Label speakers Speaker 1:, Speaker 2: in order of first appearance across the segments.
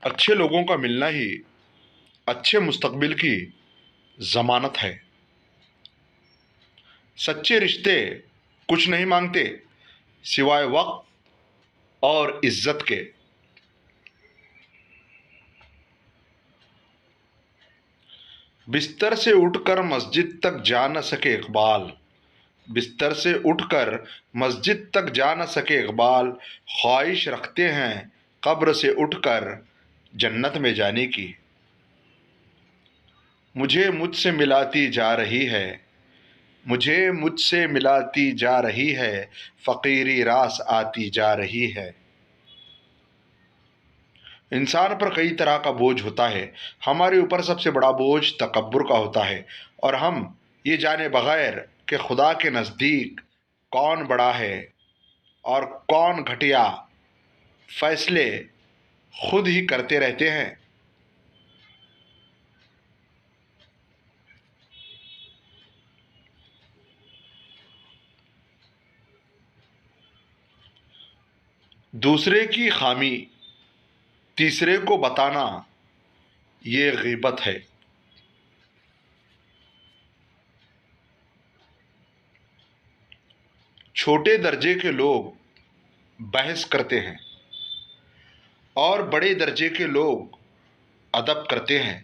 Speaker 1: اچھے لوگوں کا ملنا ہی اچھے مستقبل کی ضمانت ہے۔ سچے رشتے کچھ نہیں مانگتے سوائے وقت اور عزت کے۔ بستر سے اٹھ کر مسجد تک جا نہ سکے اقبال، بستر سے اٹھ کر مسجد تک جا نہ سکے اقبال، خواہش رکھتے ہیں قبر سے اٹھ کر جنت میں جانے کی۔ مجھے مجھ سے ملاتی جا رہی ہے، مجھے مجھ سے ملاتی جا رہی ہے، فقیری راس آتی جا رہی ہے۔ انسان پر کئی طرح کا بوجھ ہوتا ہے، ہمارے اوپر سب سے بڑا بوجھ تکبر کا ہوتا ہے، اور ہم یہ جانے بغیر کہ خدا کے نزدیک کون بڑا ہے اور کون گھٹیا، فیصلے خود ہی کرتے رہتے ہیں۔ دوسرے کی خامی تیسرے کو بتانا یہ غیبت ہے۔ چھوٹے درجے کے لوگ بحث کرتے ہیں اور بڑے درجے کے لوگ ادب کرتے ہیں۔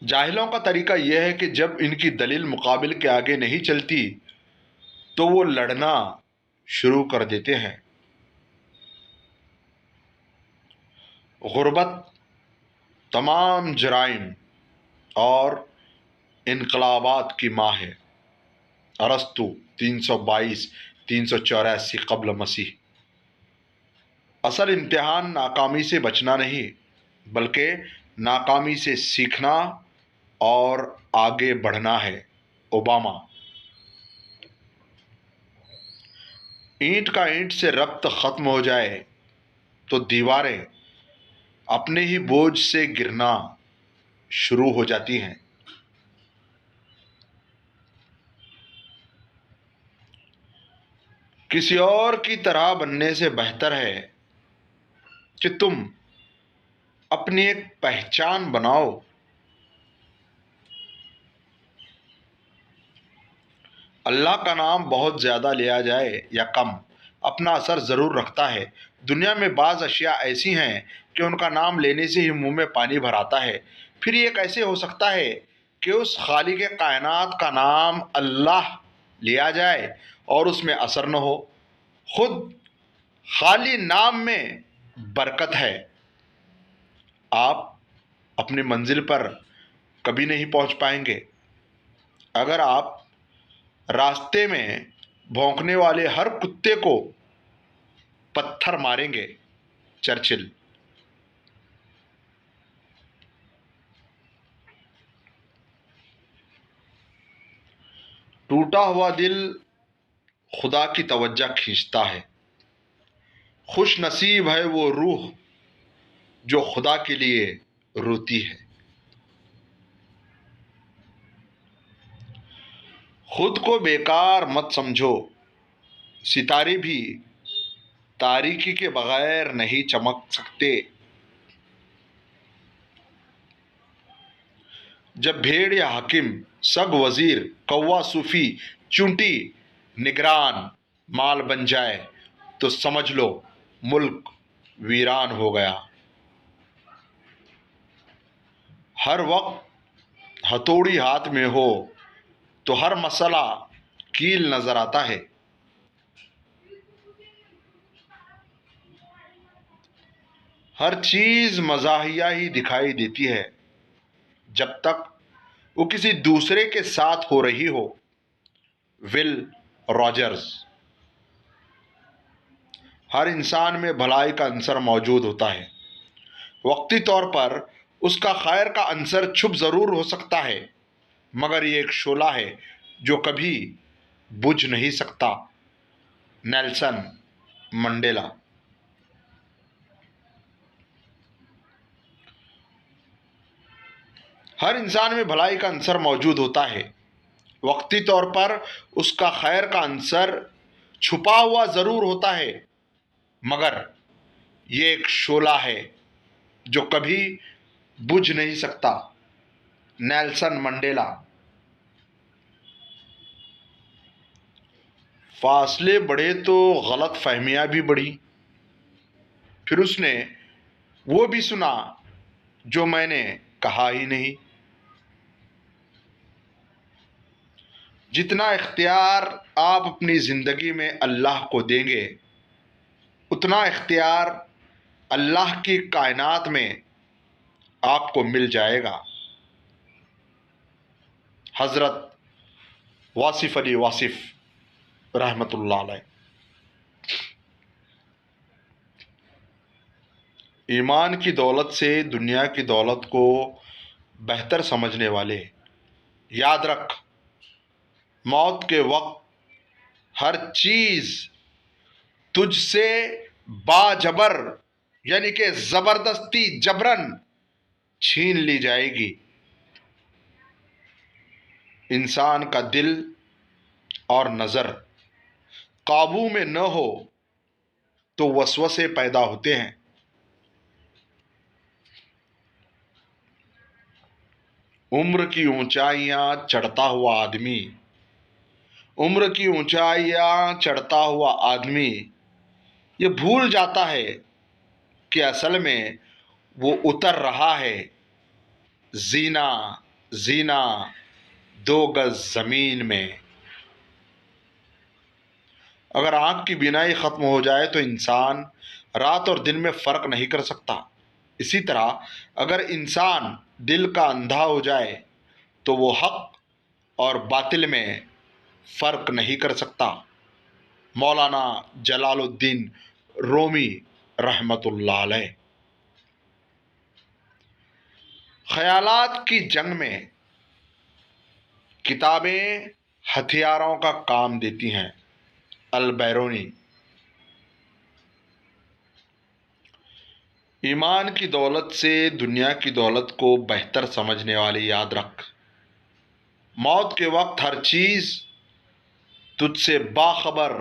Speaker 1: جاہلوں کا طریقہ یہ ہے کہ جب ان کی دلیل مقابل کے آگے نہیں چلتی تو وہ لڑنا شروع کر دیتے ہیں۔ غربت تمام جرائم اور انقلابات کی ماں ہے۔ ارسطو 322 384 قبل مسیح۔ اصل امتحان ناکامی سے بچنا نہیں بلکہ ناکامی سے سیکھنا اور آگے بڑھنا ہے۔ اوباما۔ اینٹ کا اینٹ سے ربط ختم ہو جائے تو دیواریں اپنے ہی بوجھ سے گرنا شروع ہو جاتی ہیں۔ کسی اور کی طرح بننے سے بہتر ہے کہ تم اپنی ایک پہچان بناؤ۔ اللہ کا نام بہت زیادہ لیا جائے یا کم، اپنا اثر ضرور رکھتا ہے۔ دنیا میں بعض اشیاء ایسی ہیں کہ ان کا نام لینے سے ہی منہ میں پانی بھر آتا ہے، پھر یہ کیسے ہو سکتا ہے کہ اس خالق کائنات کا نام اللہ لیا جائے اور اس میں اثر نہ ہو؟ خود خالی نام میں برکت ہے۔ آپ اپنی منزل پر کبھی نہیں پہنچ پائیں گے اگر آپ راستے میں بھونکنے والے ہر کتے کو پتھر ماریں گے۔ چرچل۔ ٹوٹا ہوا دل خدا کی توجہ کھینچتا ہے، خوش نصیب ہے وہ روح جو خدا کے لیے روتی ہے۔ خود کو بیکار مت سمجھو، ستارے بھی تاریکی کے بغیر نہیں چمک سکتے۔ جب بھیڑ یا حاکم، سگ وزیر، کوا صوفی، چونٹی نگران مال بن جائے تو سمجھ لو ملک ویران ہو گیا۔ ہر وقت ہتھوڑی ہاتھ میں ہو تو ہر مسئلہ کیل نظر آتا ہے۔ ہر چیز مزاحیہ ہی دکھائی دیتی ہے جب تک وہ کسی دوسرے کے ساتھ ہو رہی ہو۔ ول راجرز۔ ہر انسان میں بھلائی کا عنصر موجود ہوتا ہے، وقتی طور پر اس کا خیر کا عنصر چھپ ضرور ہو سکتا ہے، مگر یہ ایک شعلہ ہے جو کبھی بجھ نہیں سکتا۔ Nelson Mandela. ہر انسان میں بھلائی کا عنصر موجود ہوتا ہے، وقتی طور پر اس کا خیر کا عنصر چھپا ہوا ضرور ہوتا ہے مگر یہ ایک شعلہ ہے جو کبھی بجھ نہیں سکتا۔ Nelson Mandela. فاصلے بڑھے تو غلط فہمیاں بھی بڑھی، پھر اس نے وہ بھی سنا جو میں نے کہا ہی نہیں۔ جتنا اختیار آپ اپنی زندگی میں اللہ کو دیں گے اتنا اختیار اللہ کی کائنات میں آپ کو مل جائے گا۔ حضرت واصف علی واصف رحمۃ اللہ علیہ۔ ایمان کی دولت سے دنیا کی دولت کو بہتر سمجھنے والے، یاد رکھ موت کے وقت ہر چیز تجھ سے باجبر یعنی کہ زبردستی جبرن چھین لی جائے گی۔ انسان کا دل اور نظر قابو میں نہ ہو تو وسوسے پیدا ہوتے ہیں۔ عمر کی اونچائیاں چڑھتا ہوا آدمی، عمر کی اونچائیاں چڑھتا ہوا آدمی یہ بھول جاتا ہے کہ اصل میں وہ اتر رہا ہے زینا زینا 2 گز زمین میں۔ اگر آنکھ کی بینائی ختم ہو جائے تو انسان رات اور دن میں فرق نہیں کر سکتا۔ اسی طرح اگر انسان دل کا اندھا ہو جائے تو وہ حق اور باطل میں فرق نہیں کر سکتا۔ مولانا جلال الدین رومی رحمۃ اللہ علیہ۔ خیالات کی جنگ میں کتابیں ہتھیاروں کا کام دیتی ہیں۔ البیرونی۔ ایمان کی دولت سے دنیا کی دولت کو بہتر سمجھنے والے، یاد رکھ موت کے وقت ہر چیز تجھ سے باخبر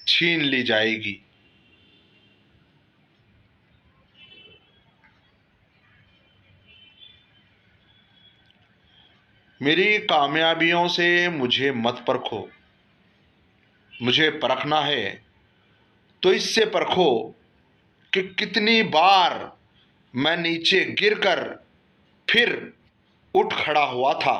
Speaker 1: چھین لی جائے گی۔ میری کامیابیوں سے مجھے مت پرکھو، مجھے پرکھنا ہے تو اس سے پرکھو کہ کتنی بار میں نیچے گر کر پھر اٹھ کھڑا ہوا تھا۔